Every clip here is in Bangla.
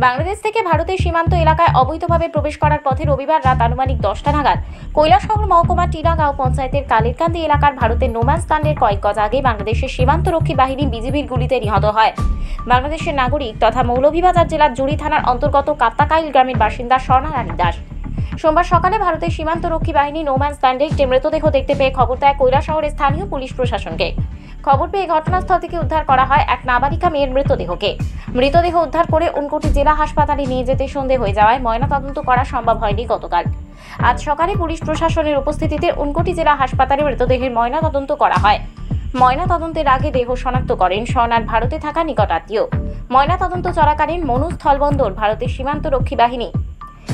বাংলাদেশ থেকে ভারতের সীমান্ত এলাকায় অবৈধভাবে প্রবেশ করার পথে রবিবার রাত আনুমানিক 10টা নাগাদ কৈলাসহর মহকুমা টিনাগাঁও পঞ্চায়েতের কালেরকান্দি এলাকার ভারতের নোম্যান্সল্যান্ডের কয়েক গজ আগে বাংলাদেশের সীমান্তরক্ষী বাহিনী বিজিবির গুলিতে নিহত হয় বাংলাদেশের নাগরিক তথা মৌলভীবাজার জেলার জুড়ি থানার অন্তর্গত কাপ্তাকাইল গ্রামের বাসিন্দা স্বর্ণা রানী দাস। সোমবার সকালে ভারতের সীমান্তরক্ষী বাহিনী নোম্যান্সল্যান্ডে একটি মৃতদেহ দেখতে পেয়ে খবর দেয় কৈলাসহরের স্থানীয় পুলিশ প্রশাসনকে। খবর পেয়ে ঘটনাস্থল থেকে উদ্ধার করা হয় এক নাবালিকা মেয়ের মৃতদেহ উদ্ধার করে উনকোটি জেলা হাসপাতালে নিয়ে যেতে সন্ধে হয়ে যাওয়ায় ময়নাতদন্ত করা সম্ভব হয়নি গতকাল। আজ সকালে পুলিশ প্রশাসনের উপস্থিতিতে উনকোটি জেলা হাসপাতালে মৃতদেহের ময়নাতদন্ত করা হয়। ময়নাতদন্তের আগে দেহ শনাক্ত করেন স্বর্ণার ভারতে থাকা নিকটাত্মীয়। ময়নাতদন্ত চলাকালীন মনু স্থলবন্দর ভারতের সীমান্তরক্ষী বাহিনী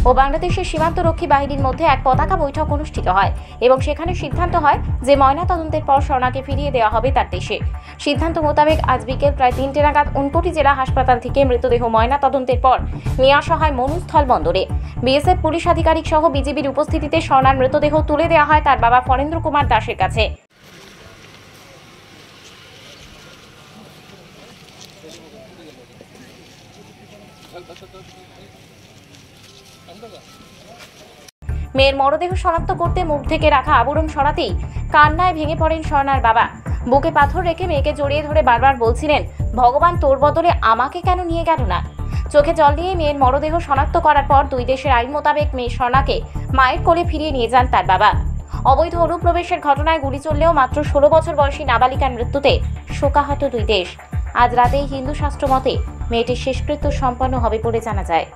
ও বাংলাদেশের সীমান্তরক্ষী বাহিনীর মধ্যে এক পতাকা বৈঠক অনুষ্ঠিত হয় এবং সেখানে সিদ্ধান্ত হয় যে ময়নাতদন্তের পর স্বর্ণাকে ফিরিয়ে দেওয়া হবে তার দেশে। সিদ্ধান্ত মোতাবেক আজ বিকেল প্রায় 3টে নাগাদ উনকোটি জেলা হাসপাতাল থেকে মৃতদেহ ময়নাতদন্তের পর নিয়ে আসা হয় মনু স্থলবন্দরে। বিএসএফ পুলিশ আধিকারিক সহ বিজিবির উপস্থিতিতে স্বর্ণার মৃতদেহ তুলে দেওয়া হয় তার বাবা ফরেন্দ্র কুমার দাসের কাছে। মেয়ের মরদেহ শনাক্ত করতে মুখ থেকে রাখা আবরণ সরাতেই কান্নায় ভেঙে পড়েন স্বর্ণার বাবা। বুকে পাথর রেখে মেয়েকে জড়িয়ে ধরে বারবার বলছিলেন, ভগবান তোর বদলে আমাকে কেন নিয়ে গেল না। চোখে জল দিয়ে মেয়ের মরদেহ শনাক্ত করার পর দুই দেশের আইন মোতাবেক মেয়ে স্বর্ণাকে মায়ের কোলে ফিরিয়ে নিয়ে যান তার বাবা। অবৈধ অনুপ্রবেশের ঘটনায় গুলি চললেও মাত্র 16 বছর বয়সী নাবালিকার মৃত্যুতে শোকাহত দুই দেশ। আজ রাতেই হিন্দু শাস্ত্র মতে মেয়েটির শেষকৃত্য সম্পন্ন হবে বলে জানা যায়।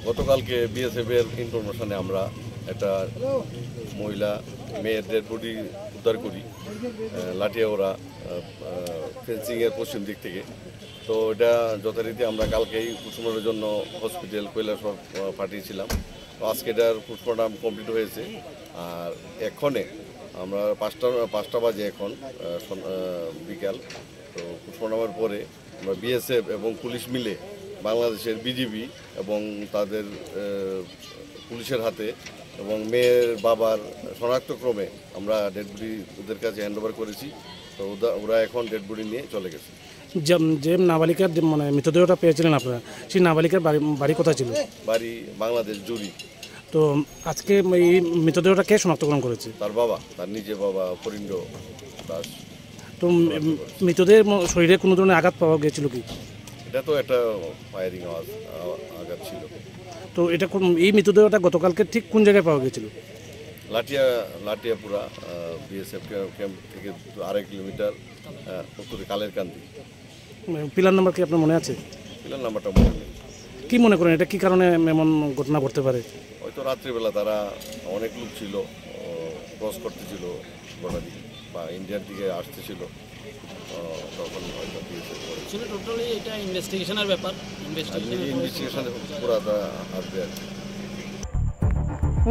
গতকালকে বিএসএফ এর ইনফরমেশনে আমরা একটা মহিলা মেয়ের ডেড বডি উদ্ধার করি লাঠিয়াওড়া ফেন্সিংয়ের পশ্চিম দিক থেকে। তো এটা যথারীতি আমরা কালকেই পোস্টমর্টমের জন্য হসপিটাল কৈলাসহর পাঠিয়েছিলাম। তো আজকে এটার পোস্টমর্টম কমপ্লিট হয়েছে। আর এক্ষণে আমরা 5টা বাজে এখন বিকাল। তো পোস্টমর্টমের পরে আমরা বিএসএফ এবং পুলিশ মিলে বাংলাদেশের বিজিবি এবং তাদের পুলিশের হাতে এবং মেয়ের বাবার শনাক্তক্রমে আমরা ডেড বডি ওদের কাছে হ্যান্ডওভার করেছি। তো ওরা এখন ডেড বডি নিয়ে চলে গেছে। যে নাবালিকার মানে মৃতদেহটা পেয়েছিলেন আপনারা, সেই নাবালিকার বাড়ি কোথায় ছিল? বাড়ি বাংলাদেশ জুড়ি। তো আজকে এই মৃতদেহটা কে শনাক্তকরণ করেছে? তার বাবা, তার নিজের বাবা ফরিন্দ্র দাস। তো মৃতদেহের শরীরে কোনো ধরনের আঘাত পাওয়া গিয়েছিল কি? এটা তো একটা ফায়ারিং আঘাত ছিল। তো এটা এই মৃতদেহটা গতকালকে ঠিক কোন জায়গায় পাওয়া গিয়েছিল? লাটিয়াপুরা বিএসএফ ক্যাম্প থেকে 2.5 কিলোমিটার উত্তরে কালেরকান্দি। পিলার নাম্বার কি আপনার মনে আছে? পিলার নাম্বারটা মনে নেই। কি মনে করেন এটা কি কারণে এমন ঘটনা ঘটতে পারে? হয়তো রাত্রিবেলা তারা অনেক লোক ছিল, ক্রস করতেছিল বর্ডার দিকে বা ইন্ডিয়ার দিকে আসতেছিল, তখন হয়তো টোটালি এটা ইনভেস্টিগেশনের ব্যাপার। ইনভেস্টিগেশনে পুরাটা আসবে।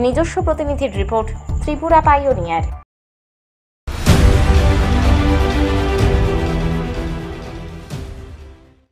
নিজস্ব প্রতিনিধির রিপোর্ট, ত্রিপুরা পাইওনিয়ার।